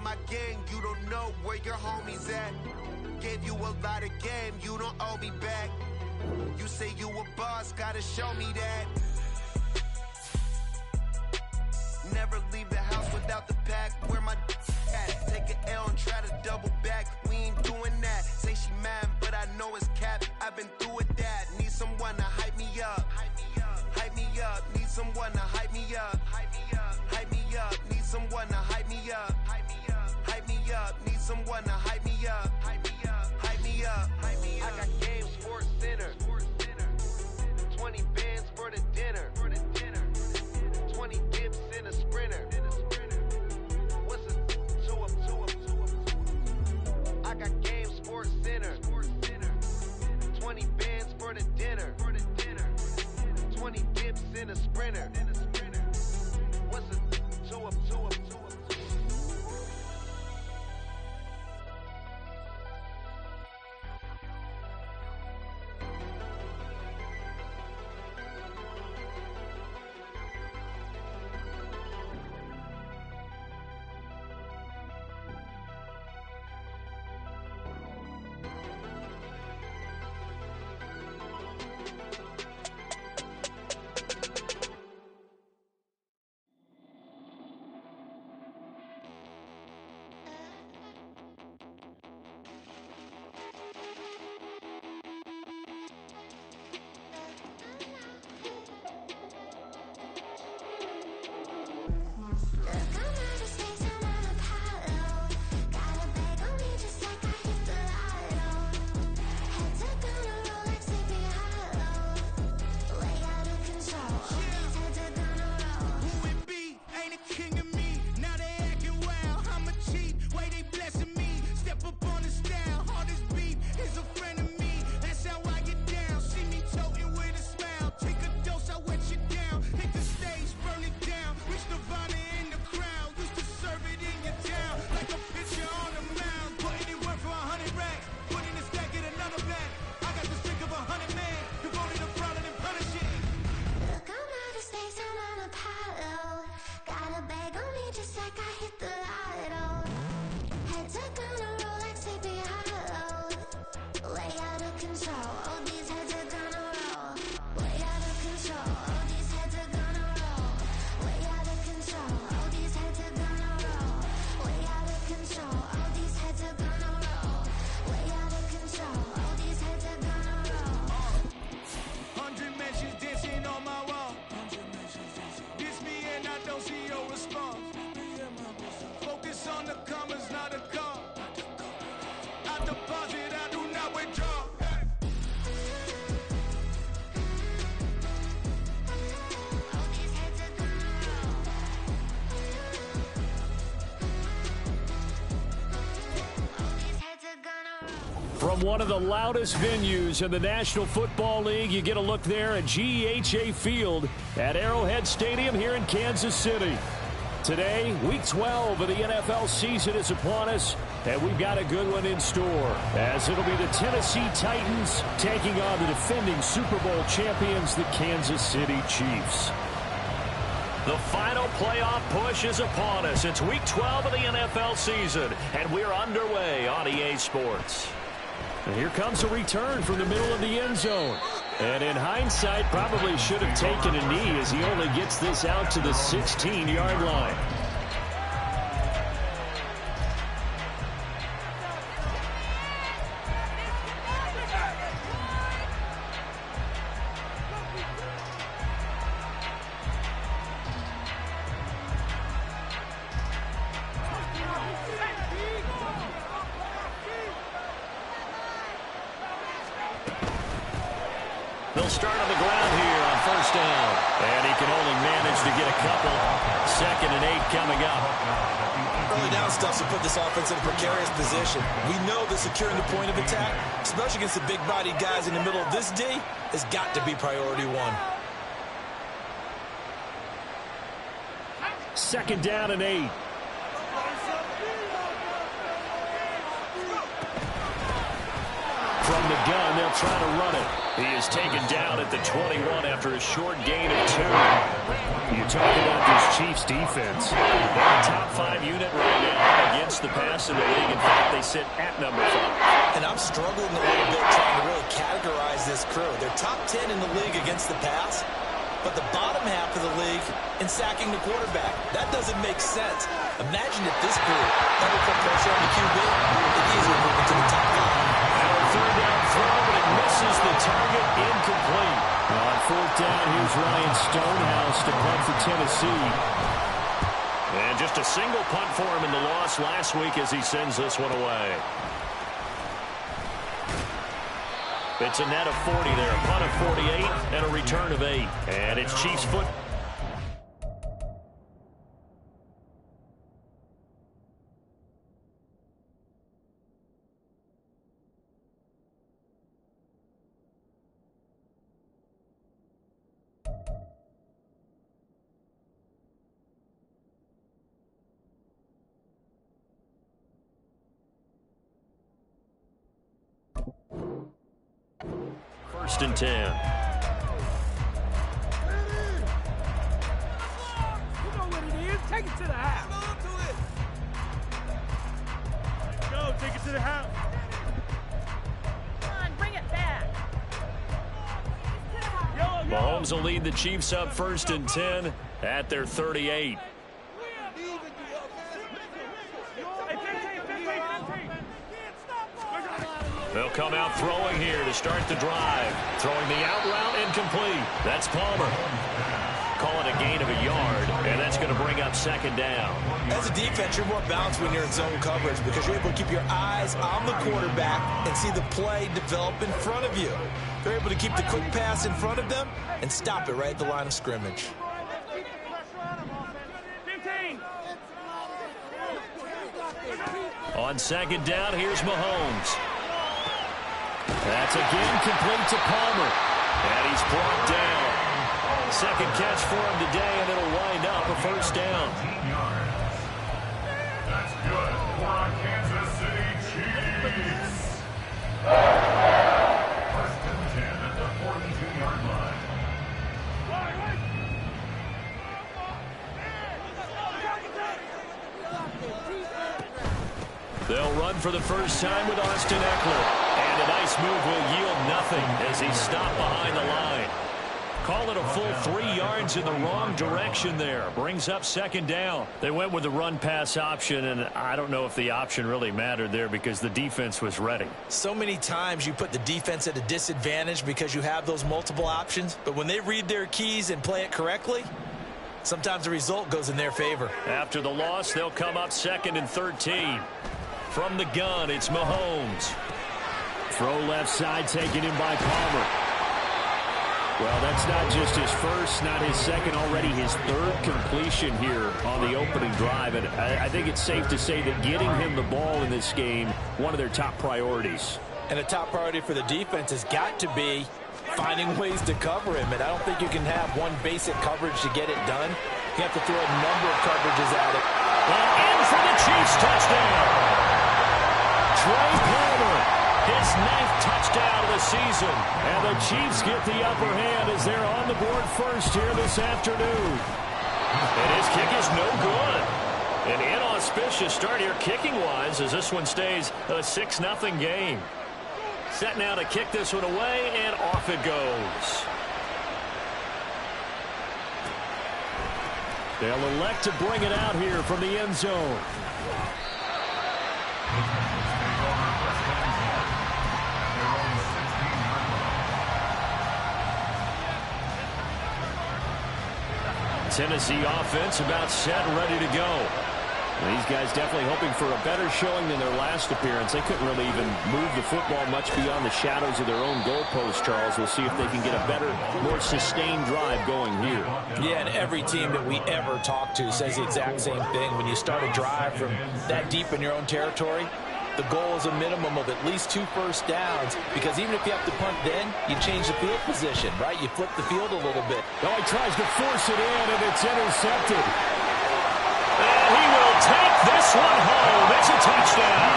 of my gang, you don't know where your homies at. Gave you a lot of game, you don't owe me back. You say you a boss, gotta show me that. Never leave the house without the pack. Where my at? Take an L and try to double back. We ain't doing that. Say she mad, but I know it's cap. I've been through with that. Need someone to hype me up. Hype me up. Need someone to hype me up. Hype me up. Need someone to hype me up. Hype me up. Need someone to hype me up. Hype me up. I got game, Sports Center. 20 bands for the dinner. 20 dips in a sprinter. What's a two up? I got game, Sports Center. 20 bands for the dinner. 20 dips in a sprinter. What's a two up? From one of the loudest venues in the National Football League, you get a look there at GEHA Field at Arrowhead Stadium here in Kansas City. Today, Week 12 of the NFL season is upon us, and we've got a good one in store, as it'll be the Tennessee Titans taking on the defending Super Bowl champions, the Kansas City Chiefs. The final playoff push is upon us. It's Week 12 of the NFL season, and we're underway on EA Sports. And here comes a return from the middle of the end zone. And in hindsight, probably should have taken a knee as he only gets this out to the 16-yard line. They'll start on the ground here on first down. And he can only manage to get a couple. 2nd and 8 coming up. Early down stuff to put this offense in a precarious position. We know that securing the point of attack, especially against the big-bodied guys in the middle of this D, has got to be priority one. 2nd down and 8. From the gun, they'll try to run it. He is taken down at the 21 after a short gain of 2. You talk about this Chiefs defense. They're a top 5 unit right now against against the pass in the league. In fact, they sit at number 5. And I'm struggling a little bit trying to really categorize this crew. They're top 10 in the league against the pass, but the bottom half of the league in sacking the quarterback. That doesn't make sense. Imagine if this group ever put pressure on the QB, it easily move into the top 5. Now a third down throw, but it misses the target, incomplete. On fourth down, here's Ryan Stonehouse to punt for Tennessee. And just a single punt for him in the loss last week as he sends this one away. It's a net of 40 there, a punt of 48 and a return of 8. And it's Chiefs foot. First and 10. You know what it is. Take it to the house. Go, take it to the house. Come on, bring it back. Mahomes will lead the Chiefs up first and 10 at their 38. They'll come out throwing here to start the drive. Throwing the out route incomplete. That's Palmer. Call it a gain of a yard, and that's going to bring up second down. As a defense, you're more balanced when you're in zone coverage because you're able to keep your eyes on the quarterback and see the play develop in front of you. They're able to keep the quick pass in front of them and stop it right at the line of scrimmage. On second down, here's Mahomes. That's again complete to Palmer. And he's brought down. Second catch for him today, and it'll wind up a first down. That's good for our Kansas City Chiefs. First and 10 at the 42-yard line. They'll run for the first time with Austin Eckler. And a nice move will yield nothing as he's stopped behind the line. Call it a full 3 yards in the wrong direction there. Brings up second down. They went with the run-pass option, and I don't know if the option really mattered there because the defense was ready. So many times you put the defense at a disadvantage because you have those multiple options, but when they read their keys and play it correctly, sometimes the result goes in their favor. After the loss, they'll come up second and 13. From the gun, it's Mahomes. Throw left side, taken in by Palmer. Well, that's not just his first, not his second, already his third completion here on the opening drive. And I think it's safe to say that getting him the ball in this game, one of their top priorities. And a top priority for the defense has got to be finding ways to cover him. And I don't think you can have one basic coverage to get it done. You have to throw a number of coverages at it. And in for the Chiefs touchdown. Trey Palmer, his 9th touchdown of the season. And the Chiefs get the upper hand as they're on the board first here this afternoon. And his kick is no good. An inauspicious start here kicking-wise as this one stays a 6-0 game. Set now to kick this one away, and off it goes. They'll elect to bring it out here from the end zone. Tennessee offense about set and ready to go. And these guys definitely hoping for a better showing than their last appearance. They couldn't really even move the football much beyond the shadows of their own goalpost, Charles. We'll see if they can get a better, more sustained drive going here. Yeah, and every team that we ever talk to says the exact same thing. When you start a drive from that deep in your own territory, the goal is a minimum of at least 2 first downs, because even if you have to punt then, you change the field position, right? You flip the field a little bit. Oh, he tries to force it in, and it's intercepted. And he will take this one home. It's a touchdown.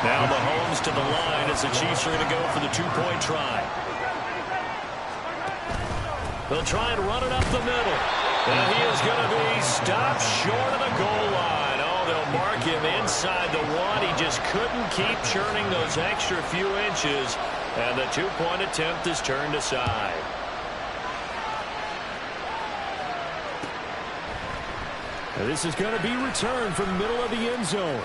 Now Mahomes to the line as the Chiefs are going to go for the 2-point try. They'll try and run it up the middle. And he is going to be stopped short of the goal line. Oh, they'll mark him inside the one. He just couldn't keep churning those extra few inches. And the two-point attempt is turned aside. This is going to be returned from the middle of the end zone.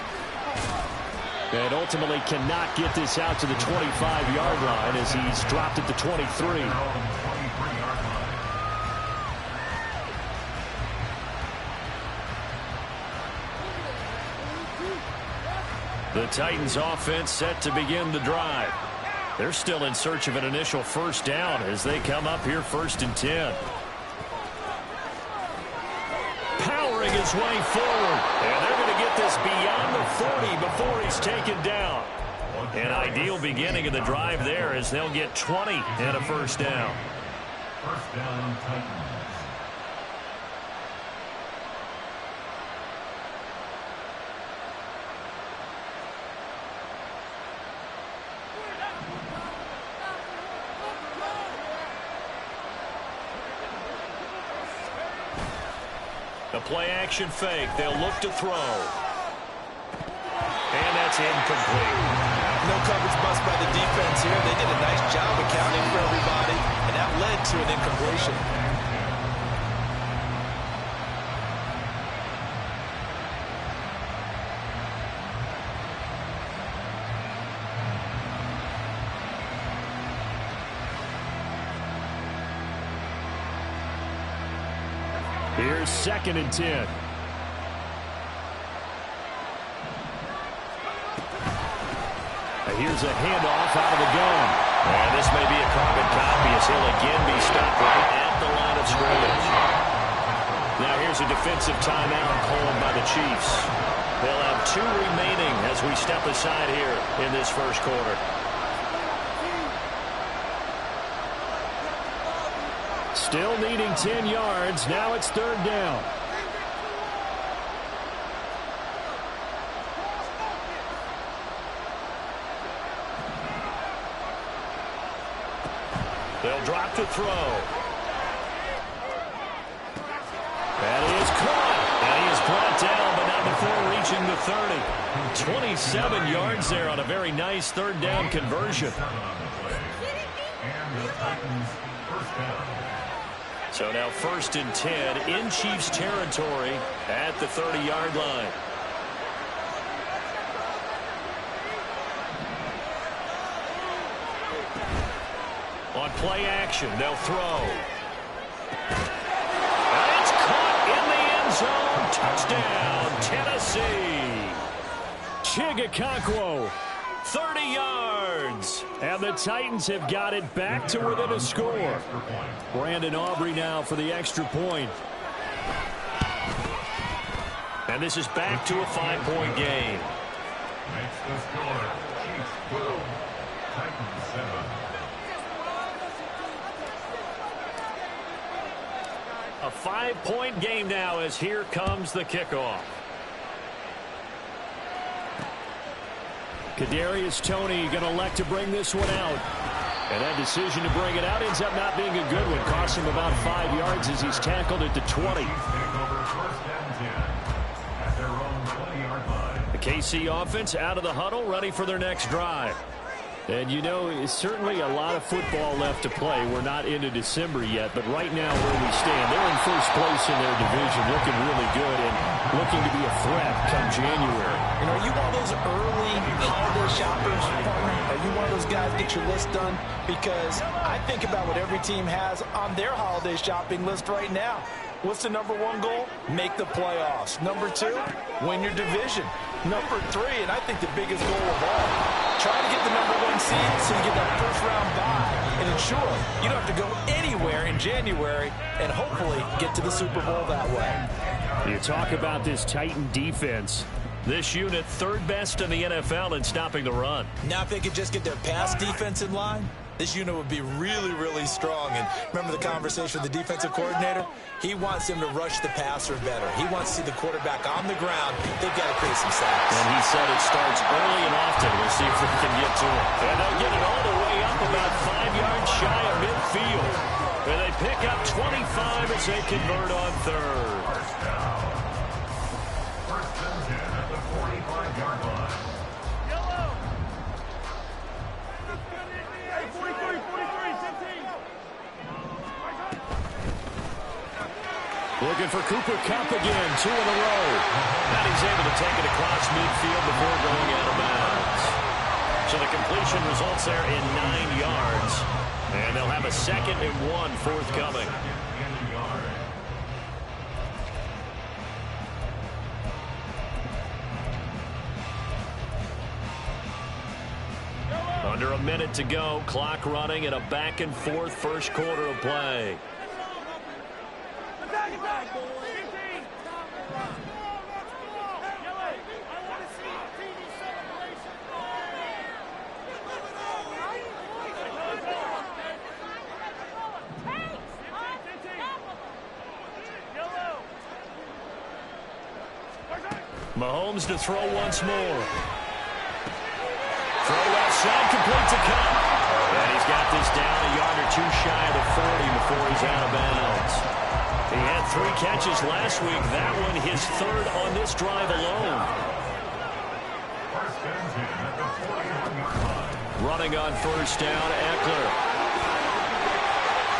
And ultimately cannot get this out to the 25-yard line as he's dropped at the 23. The Titans offense set to begin the drive. They're still in search of an initial first down as they come up here 1st and 10. Powering his way forward. And they're going to get this beyond the 40 before he's taken down. An ideal beginning of the drive there as they'll get 20 and a first down. First down, Titans. The play-action fake. They'll look to throw. And that's incomplete. No coverage bust by the defense here. They did a nice job accounting for everybody, and that led to an incompletion. Here's 2nd and 10. Here's a handoff out of the gun. And this may be a carbon copy as he'll again be stopped right at the line of scrimmage. Now here's a defensive timeout called by the Chiefs. They'll have 2 remaining as we step aside here in this first quarter. Still needing 10 yards. Now it's 3rd down. They'll drop to throw. That is caught. And he is brought down, but not before reaching the 30. 27 yards there on a very nice 3rd down conversion. And the Titans first down. So now 1st and 10 in Chiefs territory at the 30-yard line. On play action, they'll throw. And it's caught in the end zone. Touchdown, Tennessee. Chigakonkwo, 30 yards. And the Titans have got it back to within a score. Brandon Aubrey now for the extra point. And this is back to a 5-point game. Makes the score. Chiefs 12, Titans 7. A 5-point game now as here comes the kickoff. Kadarius Toney going to elect to bring this one out. And that decision to bring it out ends up not being a good one. Costs him about 5 yards as he's tackled at the 20. Take over 1st and 10 at their own 20-yard line. The KC offense out of the huddle, ready for their next drive. And, you know, it's certainly a lot of football left to play. We're not into December yet, but right now where we stand, they're in first place in their division, looking really good and looking to be a threat come January. You know, are you one of those early holiday shoppers, partner? Are you one of those guys get your list done? Because I think about what every team has on their holiday shopping list right now. What's the #1 goal? Make the playoffs. #2, win your division. #3, and I think the biggest goal of all, try to get the #1 seed so you get that first-round bye and ensure you don't have to go anywhere in January and hopefully get to the Super Bowl that way. You talk about this Titan defense. This unit, 3rd best in the NFL in stopping the run. Now if they could just get their pass defense in line, this unit would be really, really strong. And remember the conversation with the defensive coordinator? He wants them to rush the passer better. He wants to see the quarterback on the ground. They've got to create some sacks. And he said it starts early and often. We'll see if we can get to it. And they'll get it all the way up about 5 yards shy of midfield. And they pick up as they convert on third. First down. First and 10 at the 45-yard line. Yellow. Hey, 43, 15. Looking for Cooper Kupp again, 2 in a row. And he's able to take it across midfield before going out of bounds. So the completion results there in 9 yards. And they'll have a 2nd and 1 forthcoming. Under a minute to go, clock running, and a back-and-forth first quarter of play. Mahomes to throw once more. Throw left side, complete to Kupp. And he's got this down a yard or 2 shy of the 40 before he's out of bounds. He had 3 catches last week. That one his 3rd on this drive alone. First and 10 at the 41-yard line. Running on first down, Eckler.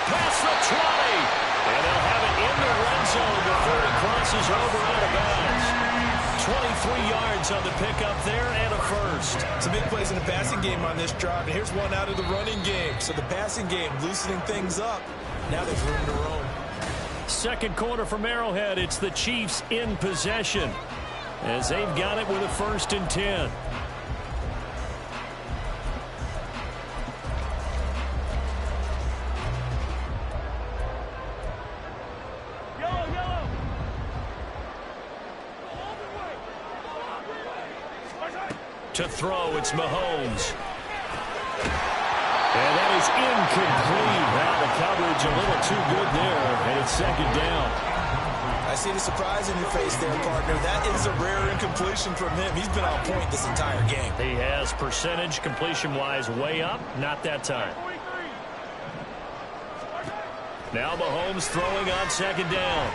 Past the 20. And they'll have it in the red zone before he crosses over out of bounds. 23 yards on the pickup there and a first. Some big plays in the passing game on this drive. And here's one out of the running game. So the passing game loosening things up. Now there's room to roam. Second quarter from Arrowhead. It's the Chiefs in possession as they've got it with a 1st and 10. To throw, it's Mahomes. And that is incomplete. Now the coverage a little too good there, and it's 2nd down. I see the surprise in your face there, partner. That is a rare incompletion from him. He's been on point this entire game. He has percentage completion-wise way up. Not that time. Now Mahomes throwing on 2nd down.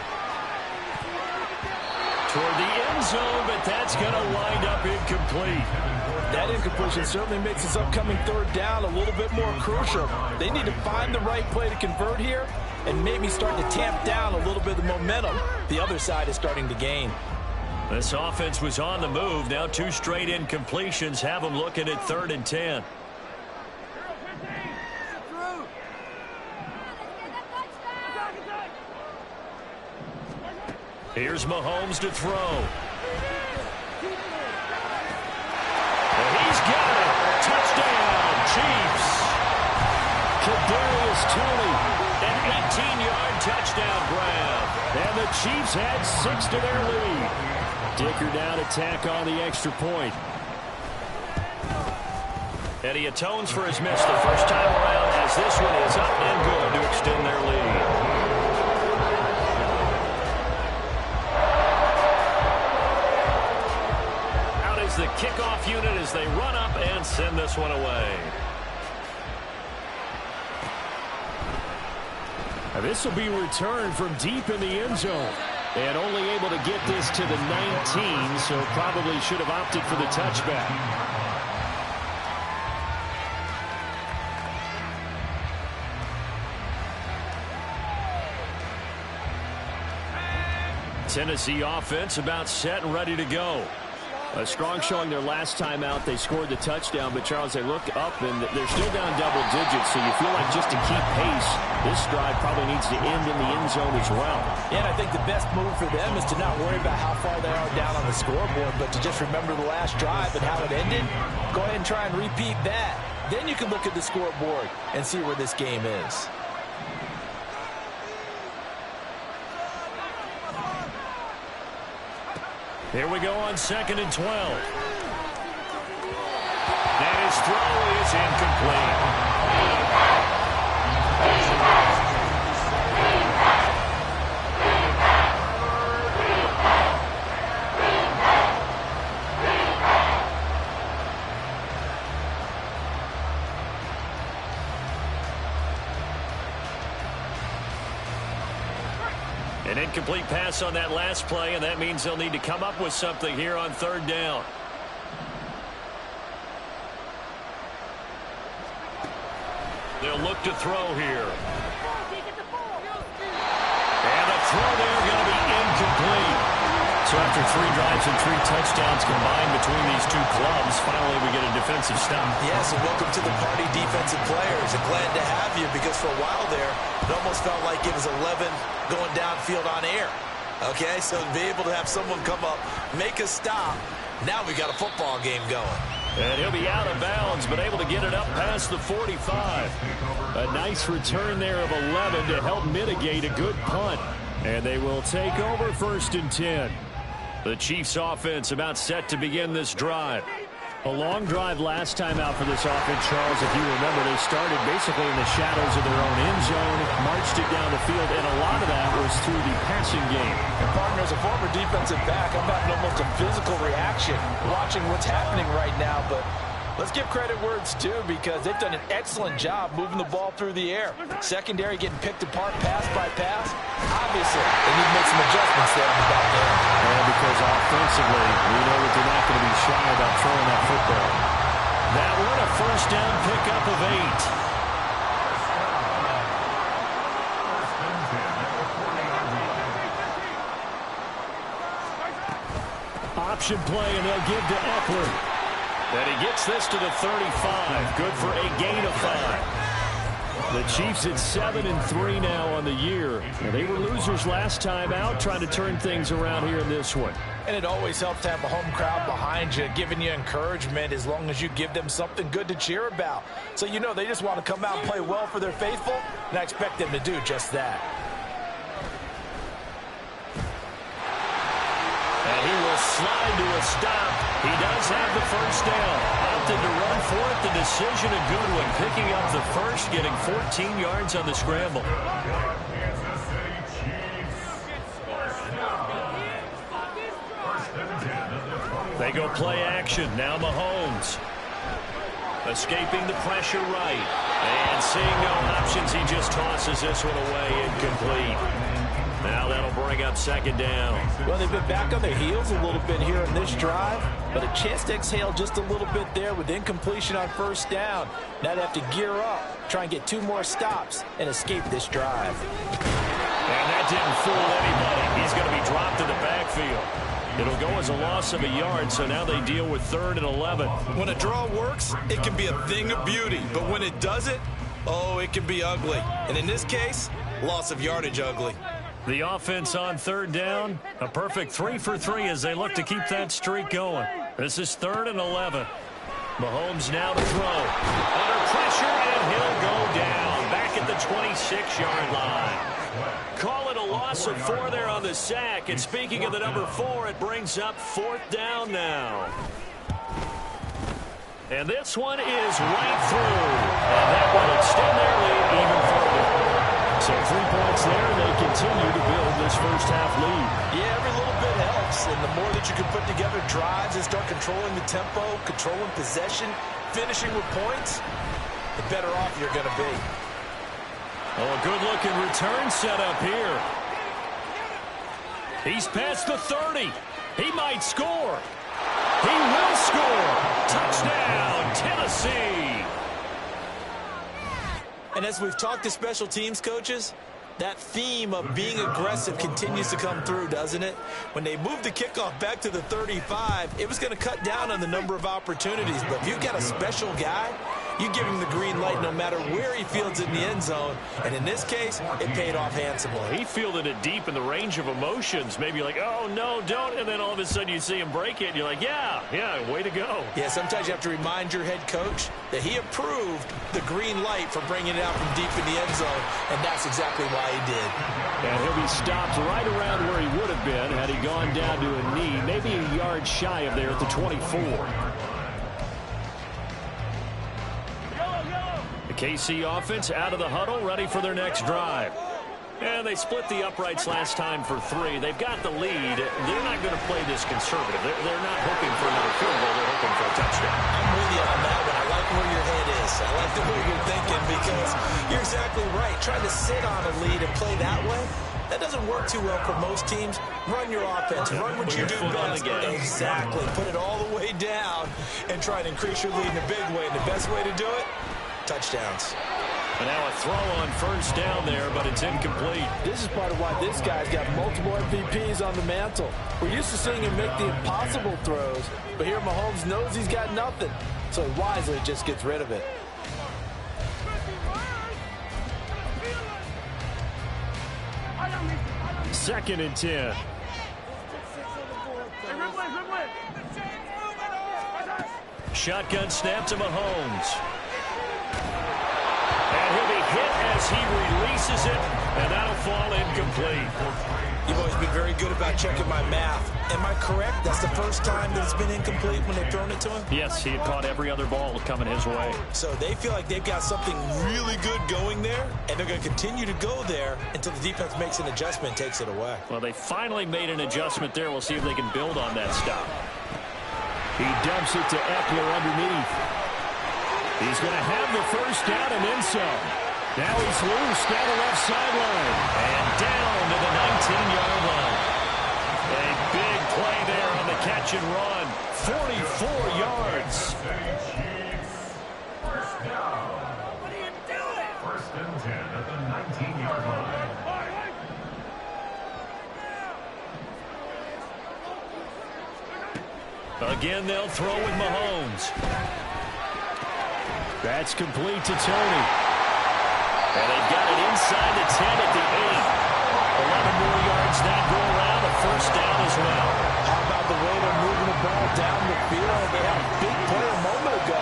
Toward the end zone, but that's going to wind up incomplete. That incompletion certainly makes this upcoming 3rd down a little bit more crucial. They need to find the right play to convert here and maybe start to tamp down a little bit of the momentum the other side is starting to gain. This offense was on the move. Now 2 straight incompletions have them looking at 3rd and 10. Here's Mahomes to throw. And he's got it. Touchdown, Chiefs. Kadarius Toney, an 18-yard touchdown grab. And the Chiefs had 6 to their lead. Dicker down to tack on the extra point. And he atones for his miss the first time around as this one is up and good to extend their lead. The kickoff unit as they run up and send this one away. Now this will be returned from deep in the end zone. And only able to get this to the 19, so probably should have opted for the touchback. Tennessee offense about set and ready to go. A strong showing their last time out. They scored the touchdown, but Charles, they look up and they're still down double digits, so you feel like just to keep pace, this drive probably needs to end in the end zone as well. Yeah, and I think the best move for them is to not worry about how far they are down on the scoreboard, but to just remember the last drive and how it ended. Go ahead and try and repeat that. Then you can look at the scoreboard and see where this game is. Here we go on 2nd and 12. And his throw is incomplete. An incomplete pass on that last play, and that means they'll need to come up with something here on third down. They'll look to throw here. And the throw there going to be incomplete. So after 3 drives and 3 touchdowns combined between these two clubs, finally we get a defensive stop. Yes, and welcome to the party, defensive players. And glad to have you, because for a while there, it almost felt like it was 11 going downfield on air. Okay, so to be able to have someone come up, make a stop, now we got a football game going. And he'll be out of bounds, but able to get it up past the 45. A nice return there of 11 to help mitigate a good punt. And they will take over 1st and 10. The Chiefs offense about set to begin this drive. A long drive last time out for this offense, Charles. If you remember, they started basically in the shadows of their own end zone, marched it down the field, and a lot of that was through the passing game. And partner, as a former defensive back, I'm having almost a physical reaction watching what's happening right now, but let's give credit where it's due, because they've done an excellent job moving the ball through the air. Secondary getting picked apart pass by pass. Obviously, they need to make some adjustments there in the back end. And because offensively, we know that they're not going to be shy about throwing that football. That one, a 1st down pickup of 8. Option play, and they'll give to Eckler. And he gets this to the 35. Good for a gain of 5. The Chiefs at 7-3 now on the year. And they were losers last time out, trying to turn things around here in this one. And it always helps to have a home crowd behind you, giving you encouragement as long as you give them something good to cheer about. So you know they just want to come out and play well for their faithful, and I expect them to do just that. And he will slide to a stop. He does have the 1st down. Opted to run for it. The decision a good one. Picking up the 1st, getting 14 yards on the scramble. Kansas City Chiefs. First and 10 at the 20. They go play action. Now Mahomes. Escaping the pressure right. And seeing no options, he just tosses this one away. Incomplete. Now that'll bring up 2nd down. Well, they've been back on their heels a little bit here in this drive, but a chance to exhale just a little bit there with incompletion on 1st down. Now they have to gear up, try and get 2 more stops, and escape this drive. And that didn't fool anybody. He's going to be dropped in the backfield. It'll go as a loss of a yard, so now they deal with 3rd and 11. When a draw works, it can be a thing of beauty, but when it doesn't, oh, it can be ugly. And in this case, loss of yardage ugly. The offense on 3rd down, a perfect 3 for 3 as they look to keep that streak going. This is 3rd and 11. Mahomes now to throw. Under pressure, and he'll go down. Back at the 26-yard line. Call it a loss of 4 there on the sack. And speaking of the number 4, it brings up 4th down now. And this one is right through. And that will extend their lead even further. So 3 points there, and they continue to build this first-half lead. Yeah, every little bit helps, and the more that you can put together drives and start controlling the tempo, controlling possession, finishing with points, the better off you're going to be. Oh, a good-looking return set up here. He's past the 30. He might score. He will score. Touchdown, Tennessee. And as we've talked to special teams coaches, that theme of being aggressive continues to come through, doesn't it? When they moved the kickoff back to the 35, it was going to cut down on the number of opportunities. But if you've got a special guy, you give him the green light no matter where he fields in the end zone. And in this case, it paid off handsomely. He fielded it deep in the range of emotions. Maybe like, oh, no, don't. And then all of a sudden you see him break it, and you're like, yeah, way to go. Yeah, sometimes you have to remind your head coach that he approved the green light for bringing it out from deep in the end zone, and that's exactly why he did. And he'll be stopped right around where he would have been had he gone down to a knee, maybe a yard shy of there at the 24. The KC offense out of the huddle, ready for their next drive. And they split the uprights last time for 3. They've got the lead. They're not going to play this conservative. They're not hoping for another field goal. They're hoping for a touchdown. I'm with you on that one. I like where your head is. I like the way you're thinking, because you're exactly right. Trying to sit on a lead and play that way, That doesn't work too well for most teams. Run your offense. Run what you do best. Exactly. Put it all the way down and try to increase your lead in a big way. And the best way to do it, touchdowns. And now a throw on first down there, but it's incomplete. This is part of why this guy's got multiple MVPs on the mantle. We're used to seeing him make the impossible throws, but here Mahomes knows he's got nothing, so he wisely just gets rid of it. Second and 10. Shotgun snap to Mahomes. And he'll be hit as he releases it, and that'll fall incomplete. You've always been very good about checking my math. Am I correct? That's the first time that it's been incomplete when they've thrown it to him? Yes, he had caught every other ball coming his way. So they feel like they've got something really good going there, and they're going to continue to go there until the defense makes an adjustment and takes it away. Well, they finally made an adjustment there. We'll see if they can build on that stop. He dumps it to Eckler underneath. He's going to have the first down and then some. Now he's loose down the left sideline. And down to the 19-yard line. A big play there on the catch and run. 44 yards. First down. What are you doing? First and 10 at the 19-yard line. Again, they'll throw with Mahomes. That's complete to Tony. And they've got it inside the 10 at the 8. 11 more yards that go around. A first down as well. How about the way they're moving the ball down the field? They had a big play a moment ago.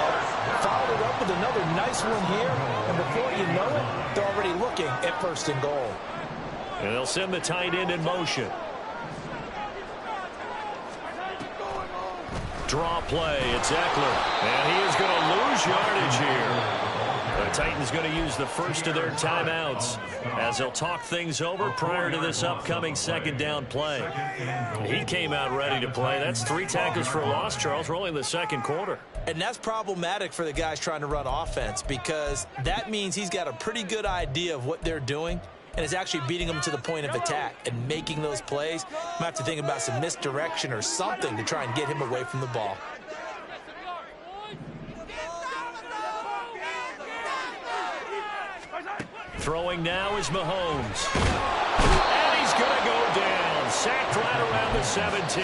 Followed it up with another nice one here. And before you know it, they're already looking at first and goal. And they'll send the tight end in motion. Draw play. It's Eckler. And he is going to lose yardage here. The Titans going to use the first of their timeouts as they'll talk things over prior to this upcoming second down play. He came out ready to play. That's 3 tackles for a loss, Charles. We're only in the second quarter. And that's problematic for the guys trying to run offense because that means he's got a pretty good idea of what they're doing and is actually beating them to the point of attack and making those plays. Might have to think about some misdirection or something to try and get him away from the ball. Throwing now is Mahomes. And he's going to go down. Sacked right around the 17.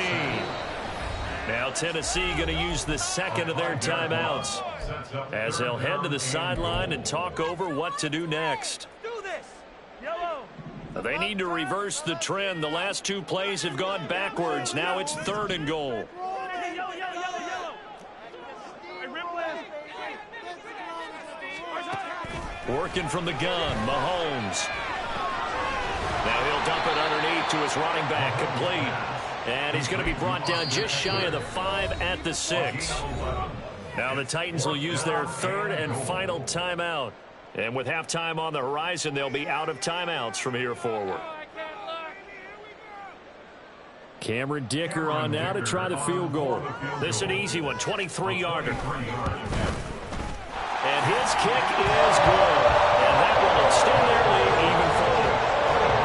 Now Tennessee going to use the second of their timeouts as they'll head to the sideline and talk over what to do next. They need to reverse the trend. The last 2 plays have gone backwards. Now it's 3rd and goal. Working from the gun, Mahomes. Now he'll dump it underneath to his running back, complete. And he's going to be brought down just shy of the 5 at the 6. Now the Titans will use their 3rd and final timeout. And with halftime on the horizon, they'll be out of timeouts from here forward. Cameron Dicker on now to try the field goal. This is an easy one, 23-yarder. And his kick is good. And that will extend their lead even further.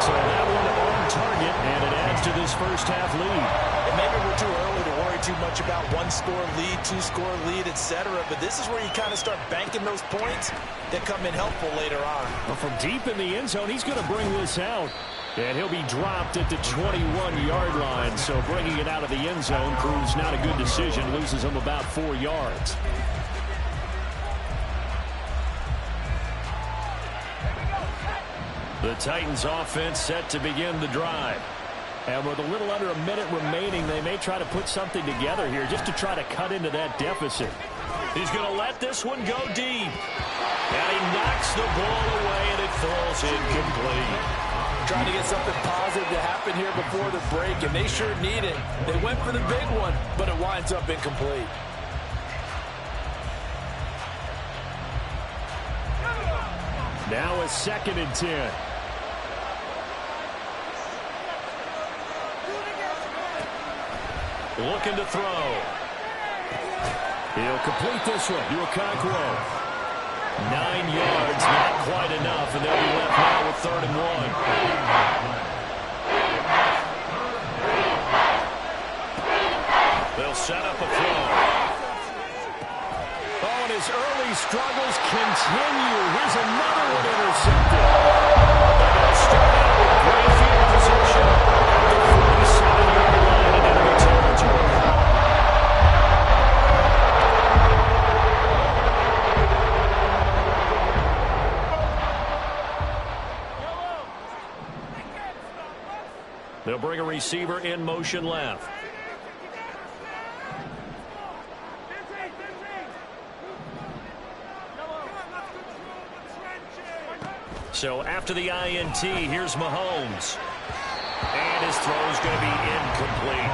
So that one on target, and it adds to this first half lead. And maybe we're too early to worry too much about 1-score lead, 2-score lead, etc. But this is where you kind of start banking those points that come in helpful later on. Well, from deep in the end zone, he's going to bring this out. And he'll be dropped at the 21-yard line. So bringing it out of the end zone proves not a good decision. Loses him about 4 yards. The Titans offense set to begin the drive. And with a little under a minute remaining, they may try to put something together here just to try to cut into that deficit. He's going to let this one go deep. And he knocks the ball away, and it falls incomplete. Trying to get something positive to happen here before the break, and they sure need it. They went for the big one, but it winds up incomplete. Now a 2nd and 10. Looking to throw. He'll complete this one to Okonkwo. 9 yards, not quite enough, and they'll be left now with 3rd and 1. set up a throw. Oh, and his early struggles continue. Here's another one intercepted. They'll start out with great field position at the 47-yard line in enemy territory. They'll bring a receiver in motion left. So after the INT, here's Mahomes. And his throw is going to be incomplete.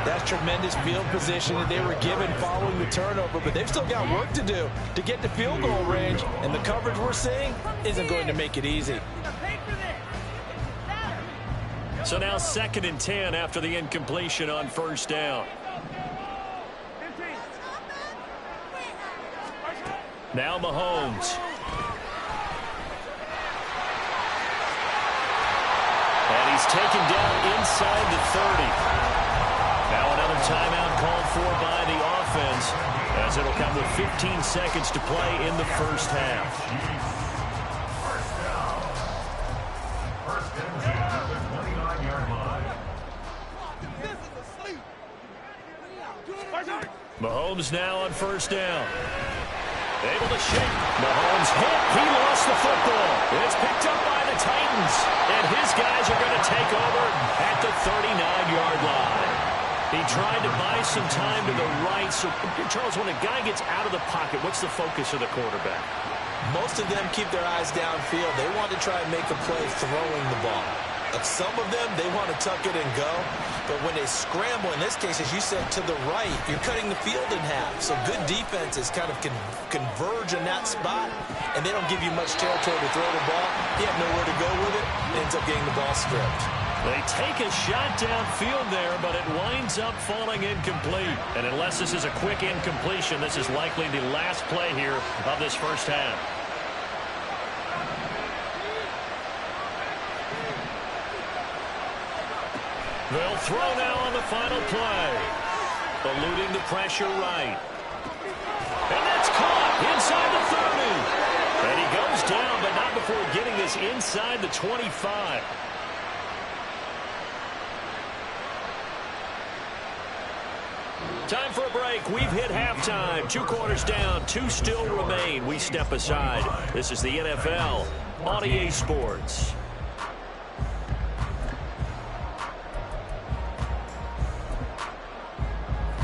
That's tremendous field position that they were given following the turnover, but they've still got work to do to get to field goal range, and the coverage we're seeing isn't going to make it easy. So now 2nd and 10 after the incompletion on first down. Now Mahomes. And he's taken down inside the 30. Now another timeout called for by the offense, as it'll come with 15 seconds to play in the first half. Mahomes now on first down. Able to shake. Mahomes hit. He lost the football. It's picked up by the Titans. And his guys are going to take over at the 39-yard line. He tried to buy some time to the right. So, Charles, when a guy gets out of the pocket, what's the focus of the quarterback? Most of them keep their eyes downfield. They want to try and make a play throwing the ball. Some of them, they want to tuck it and go. But when they scramble, in this case, as you said, to the right, you're cutting the field in half. So good defenses kind of converge in that spot, and they don't give you much territory to throw the ball. You have nowhere to go with it. It ends up getting the ball stripped. They take a shot downfield there, but it winds up falling incomplete. And unless this is a quick incompletion, this is likely the last play here of this first half. They'll throw now on the final play. Eluding the pressure right. And that's caught inside the 30. And he goes down, but not before getting this inside the 25. Time for a break. We've hit halftime. 2 quarters down. 2 still remain. We step aside. This is the NFL on EA Sports.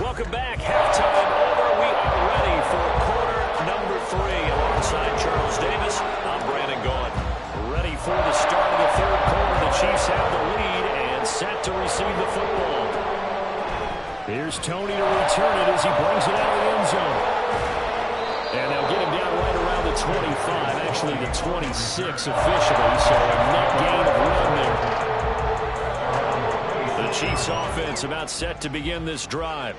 Welcome back. Halftime over. We are ready for quarter number 3. Alongside Charles Davis, I'm Brandon Gaudin. Ready for the start of the 3rd quarter. The Chiefs have the lead and set to receive the football. Here's Tony to return it as he brings it out of the end zone. And they'll get him down right around the 25. Actually, the 26 officially, so a net gain of 1 there. The Chiefs offense about set to begin this drive.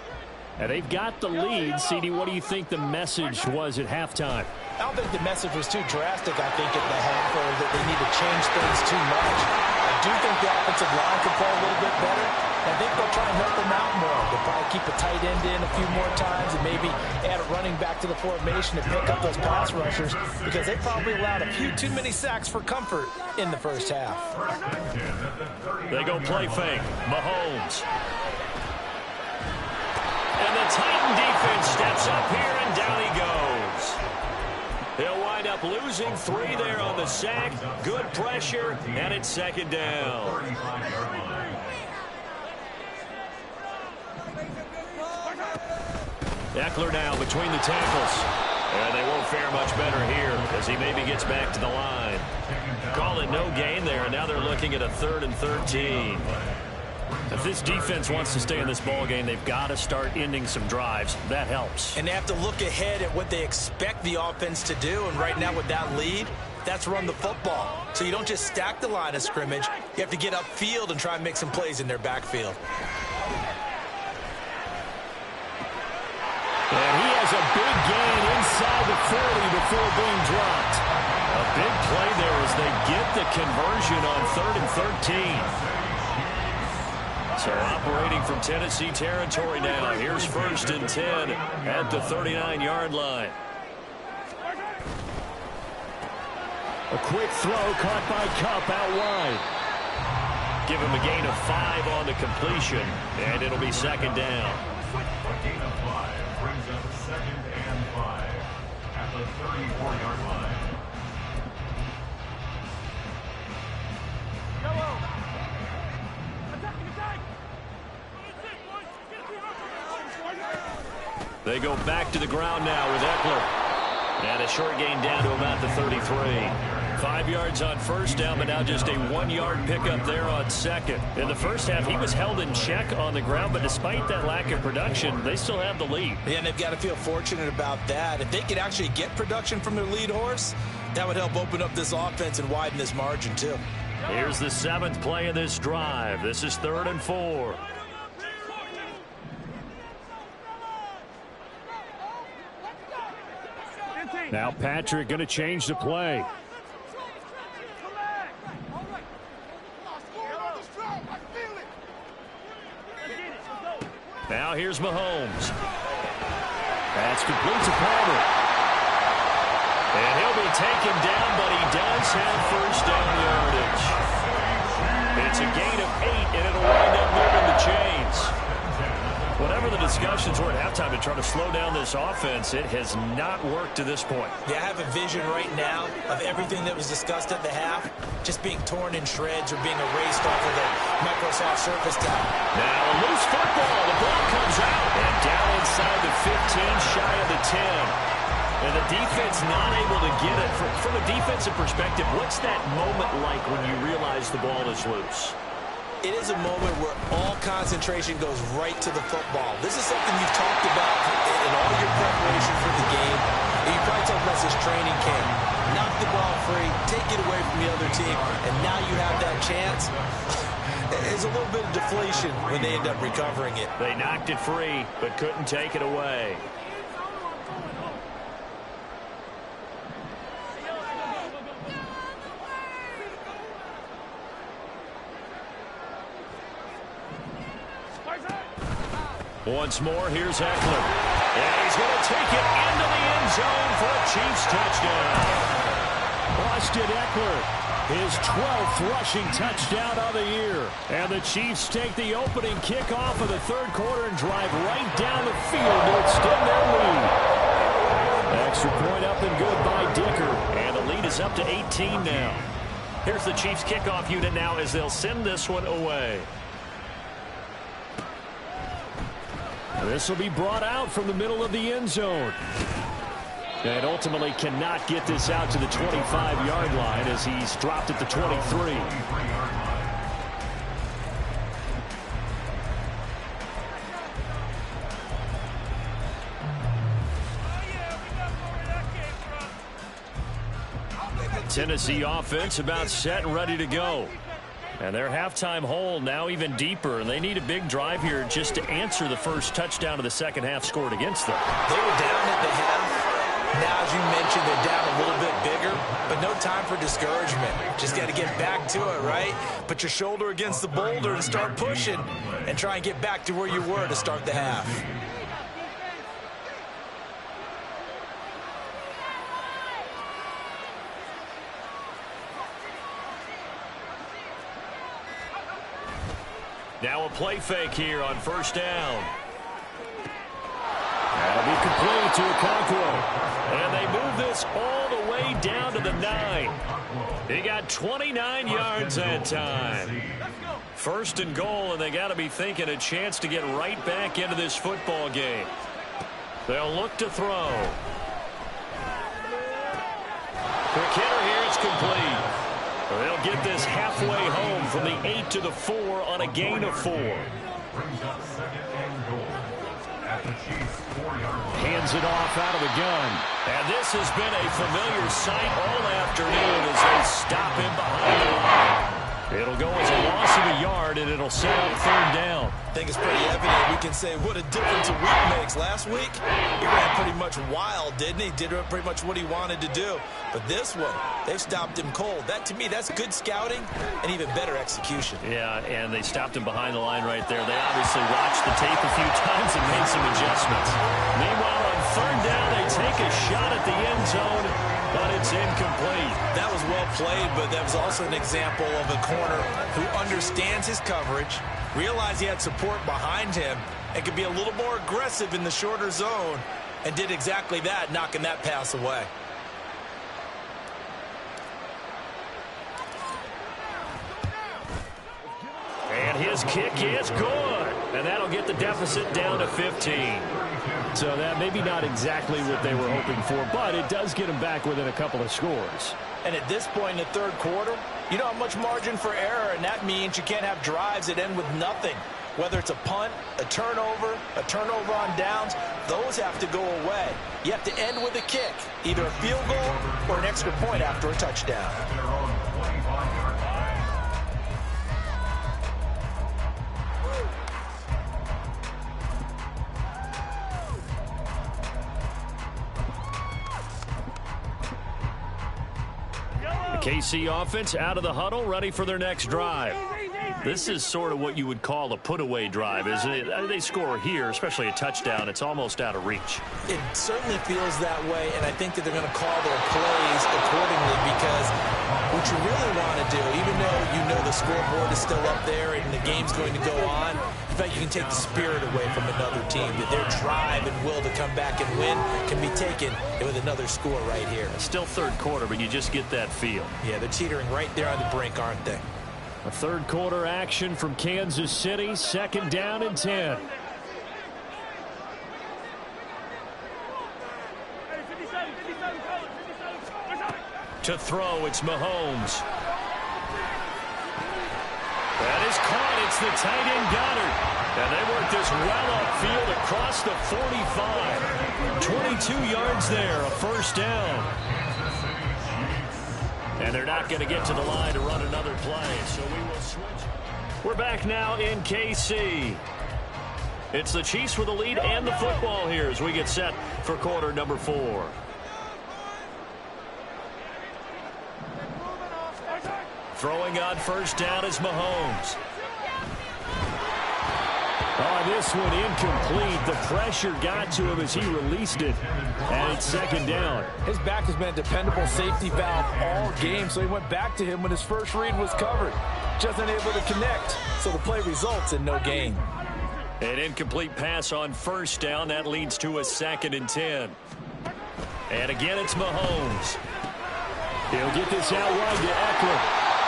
And they've got the lead. CD, what do you think the message was at halftime? I don't think the message was too drastic, I think, at the half, or that they need to change things too much. I do think the offensive line could play a little bit better. I think they'll try and help them out more. They'll probably keep a tight end in a few more times and maybe add a running back to the formation to pick up those pass rushers, because they probably allowed a few too many sacks for comfort in the first half. They go play fake. Mahomes. And the Titan defense steps up here, and down he goes. They'll wind up losing 3 there on the sack. Good pressure, and it's 2nd down. Eckler now between the tackles. And they won't fare much better here as he maybe gets back to the line. Call it no gain there, and now they're looking at a 3rd and 13. If this defense wants to stay in this ballgame, they've got to start ending some drives. That helps. And they have to look ahead at what they expect the offense to do. And right now with that lead, that's run the football. So you don't just stack the line of scrimmage. You have to get upfield and try and make some plays in their backfield. And he has a big gain inside the 40 before being dropped. A big play there as they get the conversion on 3rd and 13. So operating from Tennessee territory now. Here's 1st and 10 at the 39-yard line. A quick throw caught by Kupp out wide. Give him a gain of 5 on the completion, and it'll be 2nd down. A gain of 5 brings up 2nd and 5 at the 34-yard line. Yellow. Attack. They go back to the ground now with Eckler. And a short gain down to about the 33. 5 yards on 1st down, but now just a 1-yard pickup there on 2nd. In the first half, he was held in check on the ground, but despite that lack of production, they still have the lead. Yeah, and they've got to feel fortunate about that. If they could actually get production from their lead horse, that would help open up this offense and widen this margin, too. Here's the 7th play of this drive. This is 3rd and 4. Now Patrick going to change the play. Now here's Mahomes. That's complete to Palmer. And he'll be taken down, but he does have 1st down yardage. It's a gain of 8, and it'll wind up moving the chains. Whatever the discussions were at halftime to try to slow down this offense, it has not worked to this point. Yeah, I have a vision right now of everything that was discussed at the half just being torn in shreds or being erased off of the Microsoft Surface tablet. Now a loose football. The ball comes out. And down inside the 15, shy of the 10. And the defense not able to get it. From a defensive perspective, what's that moment like when you realize the ball is loose? It is a moment where all concentration goes right to the football. This is something you've talked about in all your preparation for the game. And you probably talked about this training camp. Knock the ball free, take it away from the other team, and now you have that chance. There's a little bit of deflation when they end up recovering it. They knocked it free, but couldn't take it away. Once more, here's Eckler. And he's going to take it into the end zone for a Chiefs touchdown. Austin Eckler, his 12th rushing touchdown of the year. And the Chiefs take the opening kickoff of the 3rd quarter and drive right down the field to extend their lead. Extra point up and good by Dicker. And the lead is up to 18 now. Here's the Chiefs kickoff unit now as they'll send this one away. This will be brought out from the middle of the end zone. And ultimately cannot get this out to the 25-yard line as he's dropped at the 23. Tennessee offense about set and ready to go. And their halftime hole now even deeper, and they need a big drive here just to answer the first touchdown of the second half scored against them. They were down at the half. Now, as you mentioned, they're down a little bit bigger, but no time for discouragement. Just got to get back to it, right? Put your shoulder against the boulder and start pushing and try and get back to where you were to start the half. Now a play fake here on 1st down. That'll be complete to Okonkwo. And they move this all the way down to the 9. He got 29 yards that time. 1st and goal, and they got to be thinking a chance to get right back into this football game. They'll look to throw. Quick hitter here, it's complete. They'll get this halfway home from the 8 to the 4 on a gain of 4. Hands it off out of the gun. And this has been a familiar sight all afternoon as they stop him behind the line. It'll go as a loss of a yard. yard, and it'll set up third down. I think it's pretty evident. We can say what a difference a week makes. Last week, he ran pretty much wild, didn't he? Did pretty much what he wanted to do. But this one, they've stopped him cold. That, to me, that's good scouting and even better execution. Yeah, and they stopped him behind the line right there. They obviously watched the tape a few times and made some adjustments. Meanwhile, on third down, they take a shot at the end zone, but it's incomplete. That was well played, but that was also an example of a corner who understands his coverage, realized he had support behind him, and could be a little more aggressive in the shorter zone, and did exactly that, knocking that pass away. And his kick is good. And that'll get the deficit down to 15. So that maybe not exactly what they were hoping for, but it does get them back within a couple of scores. And at this point in the third quarter, you don't have much margin for error, and that means you can't have drives that end with nothing. Whether it's a punt, a turnover on downs, those have to go away. You have to end with a kick, either a field goal or an extra point after a touchdown. KC offense out of the huddle, ready for their next drive. This is sort of what you would call a put-away drive, isn't it? They score here, especially a touchdown. It's almost out of reach. It certainly feels that way, and I think that they're going to call their plays accordingly, because what you really want to do, even though you know the scoreboard is still up there and the game's going to go on, in fact, you can take the spirit away from another team. That their drive and will to come back and win can be taken with another score right here. It's still third quarter, but you just get that feel. Yeah, they're teetering right there on the brink, aren't they? A third quarter action from Kansas City, second down and 10. To throw, it's Mahomes. That is caught. It's the tight end Goddard. And they work this well upfield across the 45. 22 yards there, a first down. And they're not going to get to the line to run another play, so we will switch. We're back now in KC. It's the Chiefs with the lead and the football here as we get set for quarter number 4. Throwing on first down is Mahomes. Oh, this one incomplete. The pressure got to him as he released it. And it's second down. His back has been a dependable safety valve all game, so he went back to him when his first read was covered. Just unable to connect, so the play results in no gain. An incomplete pass on first down. That leads to a second and 10. And again, it's Mahomes. He'll get this out wide to Eckler.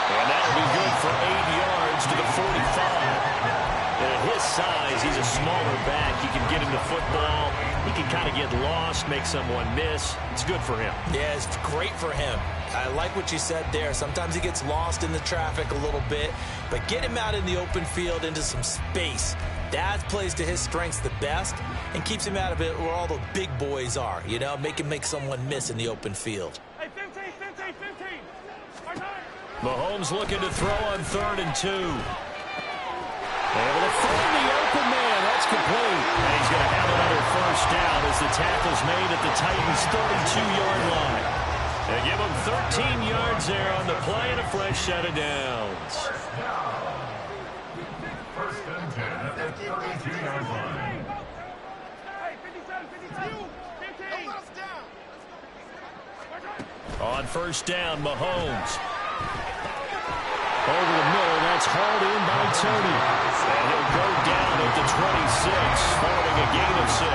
And that'll be good for 8 yards to the 45. At his size, he's a smaller back. He can get into football. He can kind of get lost, make someone miss. It's good for him. Yeah, it's great for him. I like what you said there. Sometimes he gets lost in the traffic a little bit, but get him out in the open field into some space. That plays to his strengths the best and keeps him out of it where all the big boys are. You know, make him make someone miss in the open field. Hey, 15. Mahomes looking to throw on 3rd and 2. Able to find the open man. That's complete. And he's going to have another first down as the tackle's made at the Titans' 32-yard line. They give him 13 yards there on the play and a fresh set of downs. First and 10 at the 32-yard line. Hey, 15. On first down, Mahomes. Over the middle, that's hauled in by Tony. And he'll go down at the 26, following a gain of 6.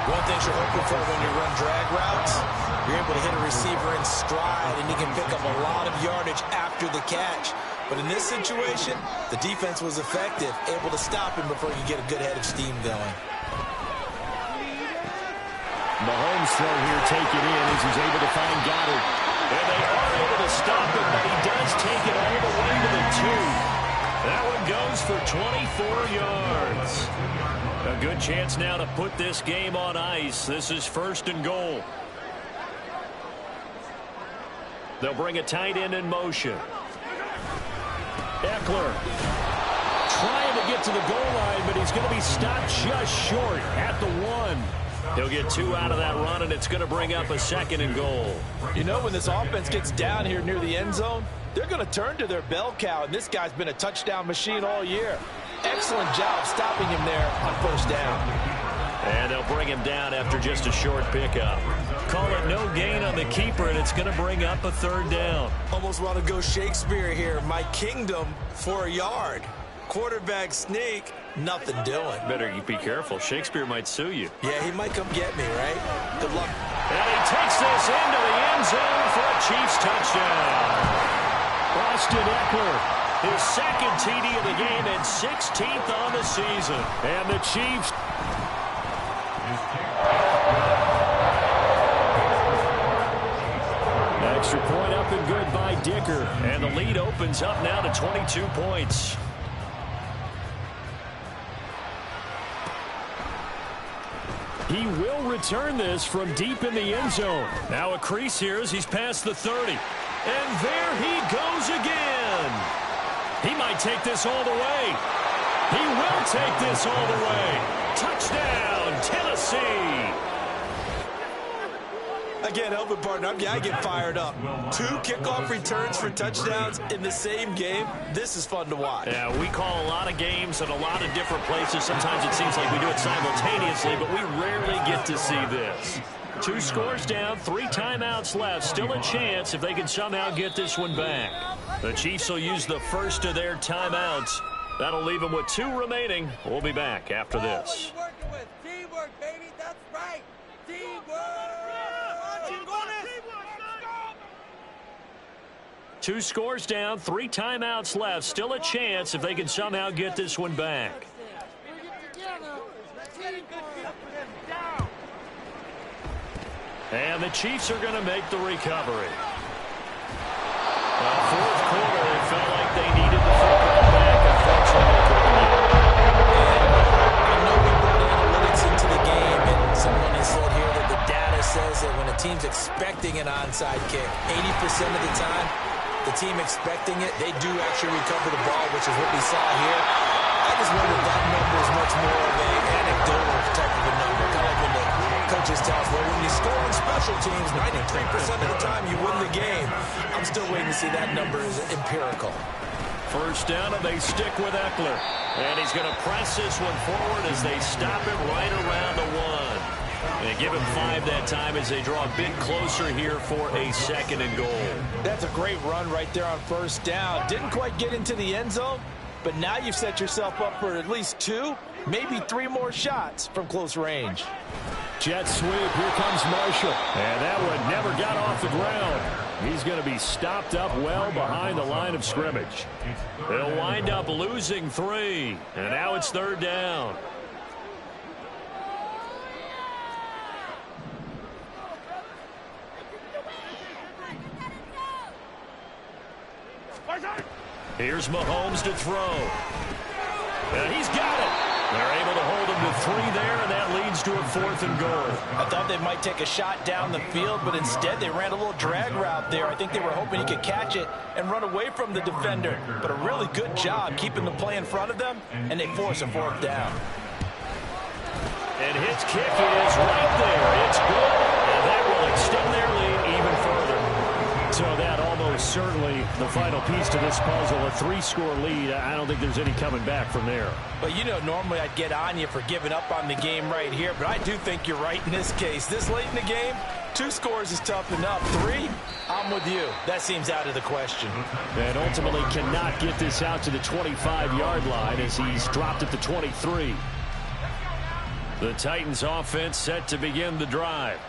One thing you're hoping for when you run drag routes, you're able to hit a receiver in stride, and you can pick up a lot of yardage after the catch. But in this situation, the defense was effective, able to stop him before you get a good head of steam going. Mahomes' throw here taken in as he's able to find Goddard. And they are able to stop him, but he does take it all the way to the 2. That one goes for 24 yards. A good chance now to put this game on ice. This is 1st and goal. They'll bring a tight end in motion. Eckler trying to get to the goal line, but he's going to be stopped just short at the 1. He'll get 2 out of that run, and it's going to bring up a 2nd and goal. You know, when this offense gets down here near the end zone, they're going to turn to their bell cow, and this guy's been a touchdown machine all year. Excellent job stopping him there on 1st down. And they'll bring him down after just a short pickup. Call it no gain on the keeper, and it's going to bring up a 3rd down. Almost want to go Shakespeare here. My kingdom for a yard. Quarterback sneak, nothing doing. Better be careful. Shakespeare might sue you. Yeah, he might come get me, right? Good luck. And he takes this into the end zone for a Chiefs touchdown. Austin Eckler, his 2nd TD of the game and 16th on the season. And the Chiefs... Extra point up and good by Dicker. And the lead opens up now to 22 points. He will return this from deep in the end zone. Now a crease here as he's past the 30. And there he goes again. He might take this all the way. He will take this all the way. Touchdown, Tennessee. Again, helping partner, I get fired up. 2 kickoff returns for touchdowns in the same game. This is fun to watch. Yeah, we call a lot of games at a lot of different places. Sometimes it seems like we do it simultaneously, but we rarely get to see this. 2 scores down, 3 timeouts left. Still a chance if they can somehow get this one back. The Chiefs will use the first of their timeouts. That'll leave them with 2 remaining. We'll be back after this. Teamwork, baby. That's right. Teamwork. 2 scores down, 3 timeouts left. Still a chance if they can somehow get this one back. And the Chiefs are going to make the recovery. Well, 4th quarter, it felt like they needed the football back. Unfortunately, they couldn't get it. I know we brought analytics into the game, and someone has said here that the data says that when a team's expecting an onside kick, 80% of the time, the team expecting it, they do actually recover the ball, which is what we saw here. I just wonder if that number is much more of an anecdotal type of a number. Kind of like when the coaches tell us, well, when you score on special teams, 93% of the time you win the game. I'm still waiting to see that number is empirical. 1st down, and they stick with Eckler. And he's going to press this one forward as they stop him right around the 1. They give him 5 that time as they draw a bit closer here for a 2nd and goal. That's a great run right there on 1st down. Didn't quite get into the end zone, but now you've set yourself up for at least 2, maybe 3 more shots from close range. Jet sweep. Here comes Marshall. And that one never got off the ground. He's going to be stopped up well behind the line of scrimmage. They'll wind up losing 3. And now it's 3rd down. Here's Mahomes to throw. And he's got it. They're able to hold him to 3 there, and that leads to a 4th and goal. I thought they might take a shot down the field, but instead they ran a little drag route there. I think they were hoping he could catch it and run away from the defender. But a really good job keeping the play in front of them, and they force a 4th down. And his kick is right there. It's good, and that will extend their lead even further. So that almost certainly the final piece to this puzzle, a 3-score lead. I don't think there's any coming back from there. But, you know, normally I'd get on you for giving up on the game right here, but I do think you're right in this case. This late in the game, 2 scores is tough enough. 3, I'm with you. That seems out of the question. And ultimately cannot get this out to the 25-yard line as he's dropped at the 23. The Titans offense set to begin the drive.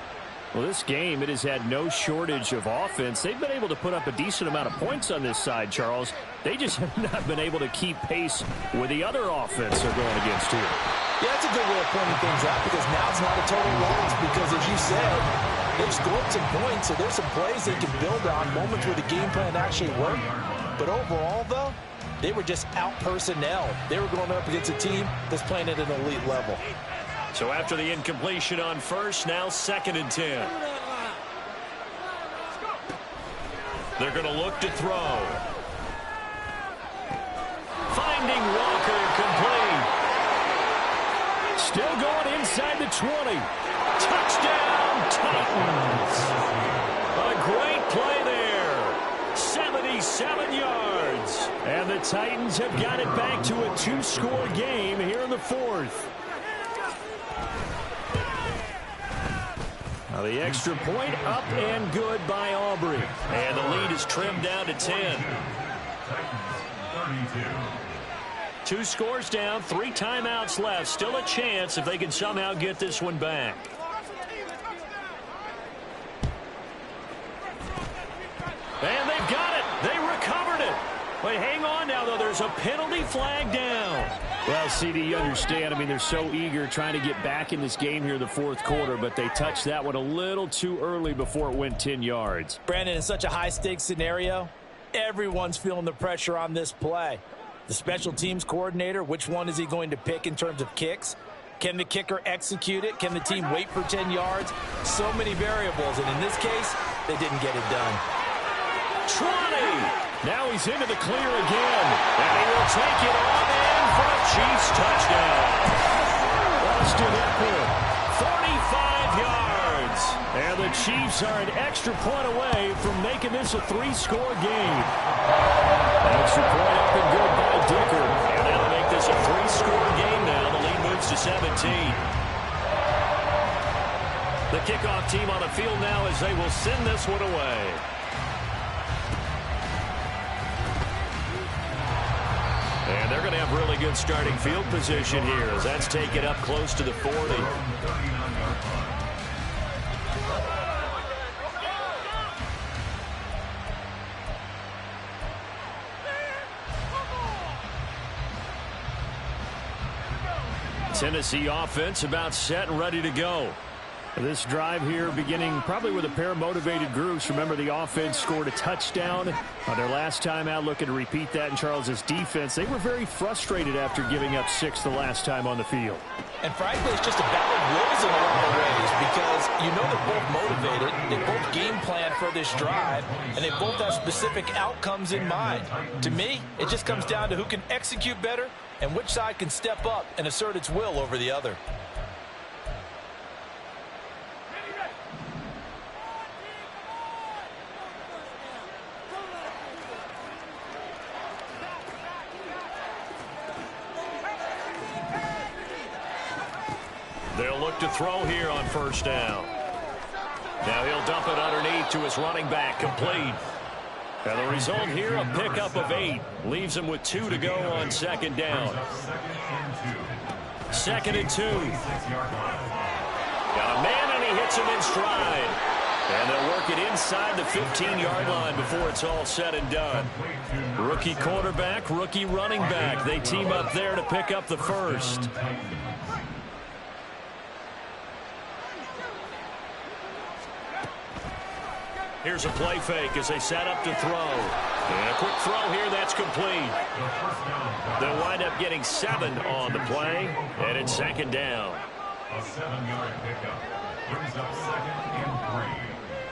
Well, this game, it has had no shortage of offense. They've been able to put up a decent amount of points on this side, Charles. They just have not been able to keep pace with the other offense they're going against here. Yeah, that's a good way of pointing things out because now it's not a total loss because, as you said, they've scored some points, so there's some plays they can build on, moments where the game plan actually worked. But overall, though, they were just out-personnel. They were going up against a team that's playing at an elite level. So after the incompletion on 1st, now 2nd and 10. They're going to look to throw. 20. Touchdown, Titans. A great play there. 77 yards. And the Titans have got it back to a 2-score game here in the fourth. Now the extra point up and good by Aubrey. And the lead is trimmed down to 10. 2 scores down, 3 timeouts left. Still a chance if they can somehow get this one back. And they've got it. They recovered it. But hang on now, though. There's a penalty flag down. Well, CD, you understand. I mean, they're so eager trying to get back in this game here in the fourth quarter, but they touched that one a little too early before it went 10 yards. Brandon, in such a high-stakes scenario, everyone's feeling the pressure on this play. The special teams coordinator, which one is he going to pick in terms of kicks? Can the kicker execute it? Can the team wait for 10 yards? So many variables, and in this case, they didn't get it done. 20! Now he's into the clear again, and he will take it on in for a Chiefs touchdown. Austin Eckler, 45 yards. And the Chiefs are an extra point away from making this a 3-score game. Extra point up and good by Dicker. And that'll make this a 3-score game now. The lead moves to 17. The kickoff team on the field now as they will send this one away. And they're going to have really good starting field position here as that's taken up close to the 40. Tennessee offense about set and ready to go. This drive here beginning probably with a pair of motivated groups. Remember, the offense scored a touchdown on their last time out. Looking to repeat that in Charles's defense. They were very frustrated after giving up 6 the last time on the field. And frankly, it's just a battle of wills in a lot of ways because you know they're both motivated. They both game plan for this drive, and they both have specific outcomes in mind. To me, it just comes down to who can execute better and which side can step up and assert its will over the other. They'll look to throw here on first down. Now he'll dump it underneath to his running back, complete. And the result here, a pickup of 8. Leaves him with 2 to go on second down. 2nd and 2. Got a man, and he hits him in stride. And they'll work it inside the 15-yard line before it's all said and done. Rookie quarterback, rookie running back. They team up there to pick up the first. Here's a play fake as they set up to throw. And a quick throw here, that's complete. They'll wind up getting 7 on the play, and it's second down. A 7-yard pickup brings up 2nd and 3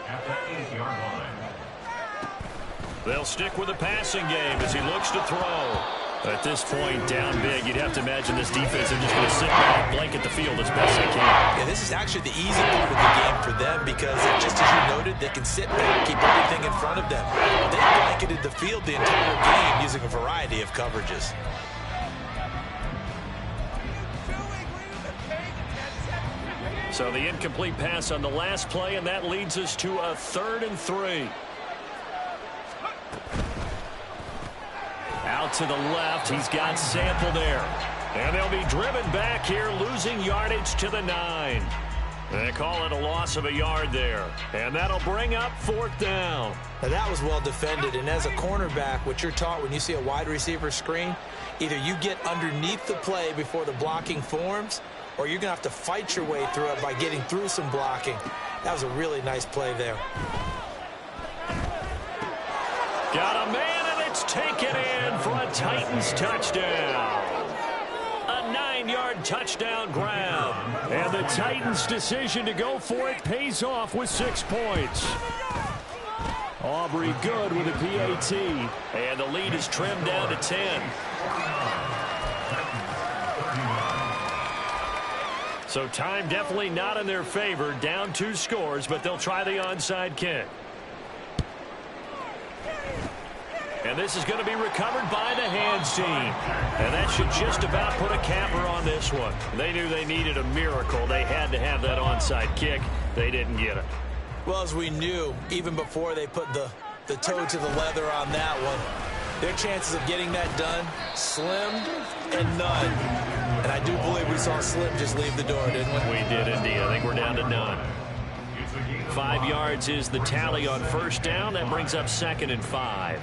at the 8-yard line. They'll stick with the passing game as he looks to throw. At this point, down big, you'd have to imagine this defense is just going to sit back, blanket the field as best they can. Yeah, this is actually the easy part of the game for them because, just as you noted, they can sit back, keep everything in front of them. They blanketed the field the entire game using a variety of coverages. So the incomplete pass on the last play, and that leads us to a 3rd and 3. Out to the left, he's got Sample there. And they'll be driven back here, losing yardage to the 9. They call it a loss of a yard there. And that'll bring up 4th down. Now that was well defended, and as a cornerback, what you're taught when you see a wide receiver screen, either you get underneath the play before the blocking forms, or you're going to have to fight your way through it by getting through some blocking. That was a really nice play there. Got a man, and it's taken in for a Titans touchdown. A 9-yard touchdown grab. And the Titans' decision to go for it pays off with 6 points. Aubrey good with a PAT. And the lead is trimmed down to 10. So time definitely not in their favor. Down 2 scores, but they'll try the onside kick. And this is going to be recovered by the hands team. And that should just about put a capper on this one. They knew they needed a miracle. They had to have that onside kick. They didn't get it. Well, as we knew, even before they put the toe to the leather on that one, their chances of getting that done, slim and none. And I do believe we saw Slim just leave the door, didn't we? We did indeed. I think we're down to none. 5 yards is the tally on first down. That brings up 2nd and 5.